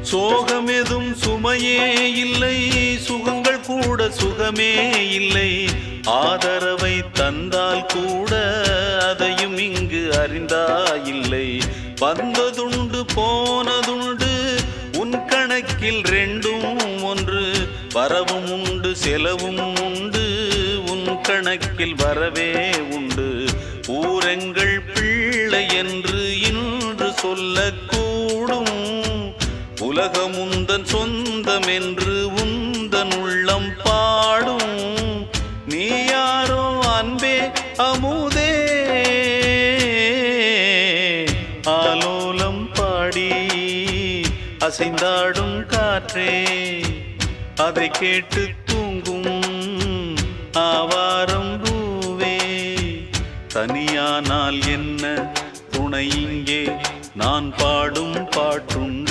சோகமெதும் சுமையே இல்லை, சுகங்கள் கூட சுகமே இல்லை. ஆதரவை தந்தால் கூட அதையும் இங்கு அறிந்தாயில்லை. வந்ததுண்டு போனதுண்டு உன் கணக்கில் ரெண்டும் ஒன்று. வரவும் உண்டு செலவும் உண்டு, உன் கணக்கில் வரவே உண்டு. ஊரெங்கள் பிள்ளை என்று இன்று சொல்லக்கூடும். உலகம் உந்தன் சொந்தம் என்று உந்தன் உள்ளம் பாடும். நீ யாரோ அன்பே அமுதே, ஆலோலம் பாடி அசைந்தாடும் காற்றே, அதை கேட்டு தூங்கும் ஆவாரம் பூவே. தனியானால் என்ன துணை இங்கே, நான் பாடும் பாட்டுண்டு.